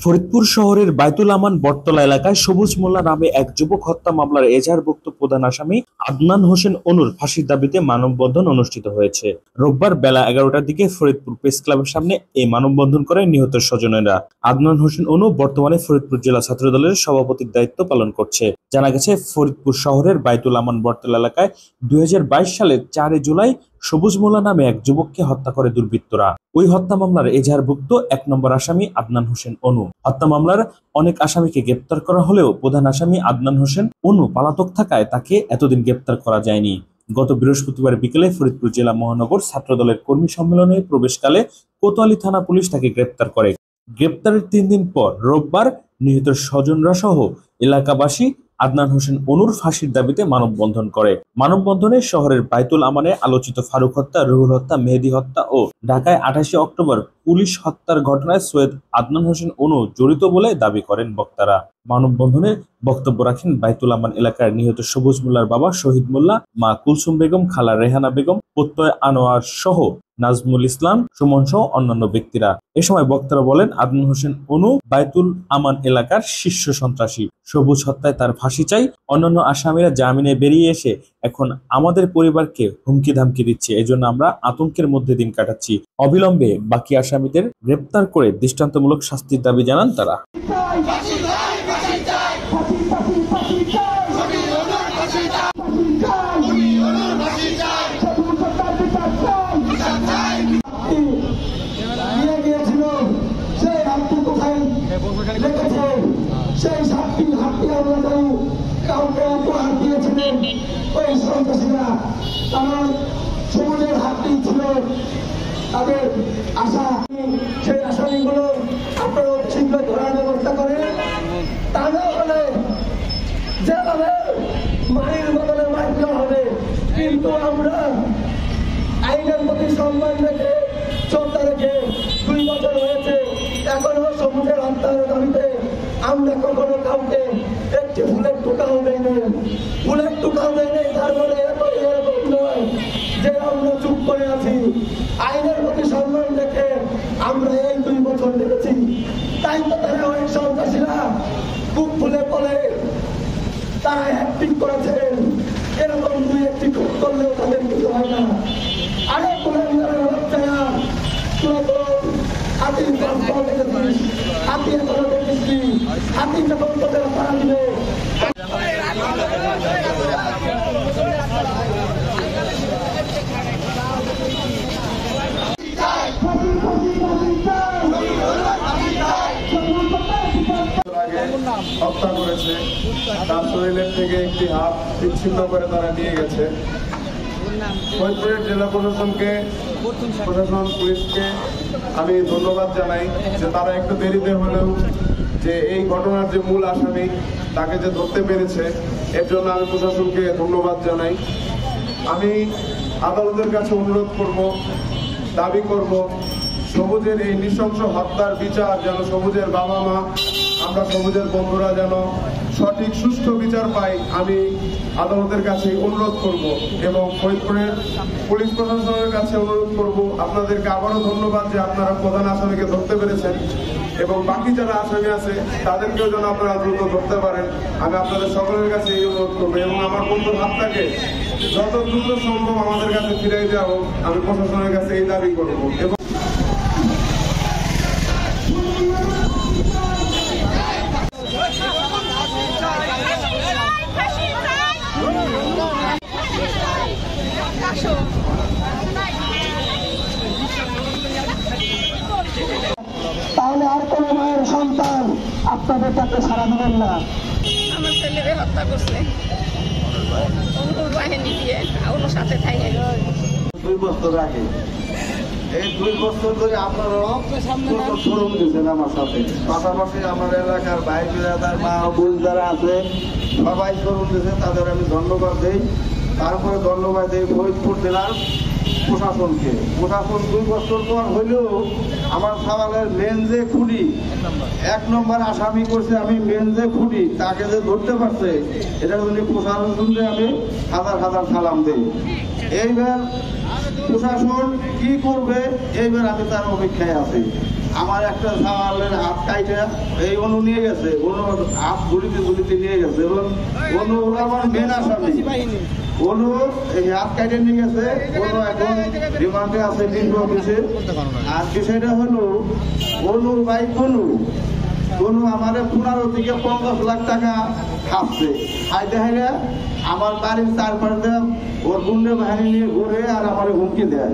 ফরিদপুর শহরের বায়তুল আমান বটতলা এলাকায় সবুজ মোল্লা নামে এক যুবক হত্যা মামলার এজাহারভুক্ত প্রধান আসামি আদনান হোসেন অনুর ফাঁসির দাবিতে মানববন্ধন অনুষ্ঠিত হয়েছে। রোববার বেলা 11টার দিকে ফরিদপুর প্রেস ক্লাবের সামনে এই মানববন্ধন করে নিহত স্বজনেরা। আদনান হোসেন অনু বর্তমানে ফরিদপুর জেলা ছাত্রদলের সভাপতির দায়িত্ব পালন করছে। জানা গেছে, ফরিদপুর শহরের বায়তুল আমান বটতলা এলাকায় 2022 সালের 4 জুলাই সবুজ মোল্লা নামে এক যুবককে হত্যা করে দুর্বৃত্তরা। ওই হত্যা মামলার এজাহারভুক্ত 1 নম্বর আসামি আদনান হোসেন অনু। হত্যা মামলার অনেক আসামিকে গ্রেপ্তার করা হলেও প্রধান আসামি আদনান হোসেন অনু পলাতক থাকায় তাকে এতদিন গ্রেপ্তার করা যায়নি। গত বৃহস্পতিবার বিকেলে ফরিদপুর জেলা মহানগর ছাত্রদলের কর্মী সম্মেলনে প্রবেশকালে কোতোয়ালি থানা পুলিশ তাকে গ্রেপ্তার করে। গ্রেপ্তারের 3 দিন পর রোববার নিহত স্বজনরা সহ এলাকাবাসী আদনান হোসেন অনুর ফাঁসির দাবিতে মানববন্ধন করে। মানববন্ধনে শহরের বায়তুল আমানে আলোচিত ফারুক হত্যা, রুহুল হত্যা, মেহেদী হত্যা ও ঢাকায় 28 অক্টোবর পুলিশ হত্যার ঘটনায় সৈয়দ আদনান হোসেন অনু জড়িত বলে দাবি করেন বক্তারা। মানববন্ধনে বক্তব্য রাখেন বায়তুল আমান এলাকার নিহত সবুজ মোল্লার বাবা শহীদ মোল্লা, মা কুলসুম বেগম, খালা রেহানা বেগম, প্রত্যয় আনোয়ার সহ নাজমুল ইসলাম, সুমন সহ অন্যান্য ব্যক্তিরা। এ সময় বক্তারা বলেন, আদনান হোসেন অনু বায়তুল আমান এলাকার শীর্ষ সন্ত্রাসী। সবুজ হত্যায় তার ফাঁসি চাই। অন্যান্য আসামিরা জামিনে বেরিয়ে এসে এখন আমাদের পরিবারকে হুমকি ধামকি দিচ্ছে। এজন্য আমরা আতঙ্কের মধ্যে দিন কাটাচ্ছি। অবিলম্বে বাকি আসামিদের গ্রেপ্তার করে দৃষ্টান্তমূলক শাস্তির দাবি জানান তারা। সেই কাউকে উপহার দিয়েছিলেন ওই সন্ত্রাসীরা, কারণ সবুজের হাতটি ছিল তাদের আশা। সেই আসামিগুলো আপনারা শীঘ্র ধরার ব্যবস্থা করেন, তা না হলে যেভাবে মায়ের বদলে মার দেওয়া হবে। কিন্তু আমরা আইনের প্রতি সম্মান রেখে শ্রদ্ধা রেখে 2 বছর হয়েছে, এখনো সবুজের হত্যার দাবিতে আমরা কখনো কাউকে একটি ফুলের টুকাও দেয় নেই, ফুলের টুকাও দেয় নেই। তার মানে এরকম নয় যে আমরা চুপ করে আছি। আইনের প্রতি সম্মান রেখে আমরা এই 2 বছর দেখেছি। তাই তো তারা অনেক সন্ত্রাসীরা বুক ফুলে বলে তারা অ্যাক্টিং করেছেন। এরকম 2-1টি খুব করলেও তাদের কিছু হয় না। আরে কোনো বাচ্চারা হাতি দেখেছিস, হাতি এখনো দেখেছি, হাতি যখন তোদের তারা দিবে। হত্যা করেছে, তার শরীরের থেকে একটি হাত বিচ্ছিন্ন করে তারা নিয়ে গেছে। ফরিদপুরের জেলা প্রশাসনকে, প্রশাসন পুলিশকে আমি ধন্যবাদ জানাই যে তারা একটু দেরিতে হলেও যে এই ঘটনার যে মূল আসামি তাকে যে ধরতে পেরেছে, এর জন্য আমি প্রশাসনকে ধন্যবাদ জানাই। আমি আদালতের কাছে অনুরোধ করব, দাবি করব, সবুজের এই নৃশংস হত্যার বিচার যেন সবুজের বাবা মা, আমরা সবুজের বন্ধুরা যেন সঠিক সুষ্ঠু বিচার পাই। আমি আদালতের কাছে অনুরোধ করব এবং ফরিদপুরের পুলিশ প্রশাসনের কাছে অনুরোধ করব। আপনাদেরকে আবারও ধন্যবাদ যে আপনারা প্রধান আসামিকে ধরতে পেরেছেন এবং বাকি যারা আসামি আছে তাদেরকেও যেন আপনারা দ্রুত ধরতে পারেন। আমি আপনাদের সকলের কাছে এই অনুরোধ করবো এবং আমার বন্ধুর হাতটাকে যত দ্রুত সম্ভব আমাদের কাছে ফিরে যাবো আমি প্রশাসনের কাছে এই দাবি করবো। এবং তাহলে আর কোন মায়ের সন্তান আপনাদের তাকে সাড়া দেবেন না। আমার ছেলেকে হত্যা করছে বাহিনী দিয়ে ওর সাথে থাকে 2 বছর আগে। এই 2 বছর ধরে আপনারাও শ্রম দিচ্ছেন আমার সাথে, পাশাপাশি আমার এলাকার ভাই বিরাদার মা বোন যারা আছে সবাই শ্রম দিচ্ছে, তাদের আমি ধন্যবাদ দিই। তারপরে ধন্যবাদ দিই ফরিদপুর জেলার প্রশাসনকে। প্রশাসন 2 বছর পর হইলেও আমার সওয়ালের মেন যে খুনি 1 নম্বর আসামি করছে, আমি মেন যে খুনি তাকে যে ধরতে পারছে, এটার জন্য প্রশাসনকে আমি হাজার হাজার সালাম দিই। এইবার প্রশাসন কি করবে এইবার আমি তার অপেক্ষায় আছি। আমার একটা সাওয়ালের হাত কাইটা এই অনু নিয়ে গেছে, অনু হাত গুলিতে গুলিতে নিয়ে গেছে এবং অনু আমার মেন আসামি। অনু এই হাত কাইটে নিয়ে গেছে, অনু এখন রিমান্ডে আছে ডিএমপি অফিসে। আর বিষয়টা হলো অনুর ভাই কোনো আমারে 15 থেকে 50 লাখ টাকা খাচ্ছে। হাইতে হাইরে আমার বাড়ির চারপাশে ওর গুন্ডে বাহিনী নিয়ে ঘুরে আর আমার হুমকি দেয়।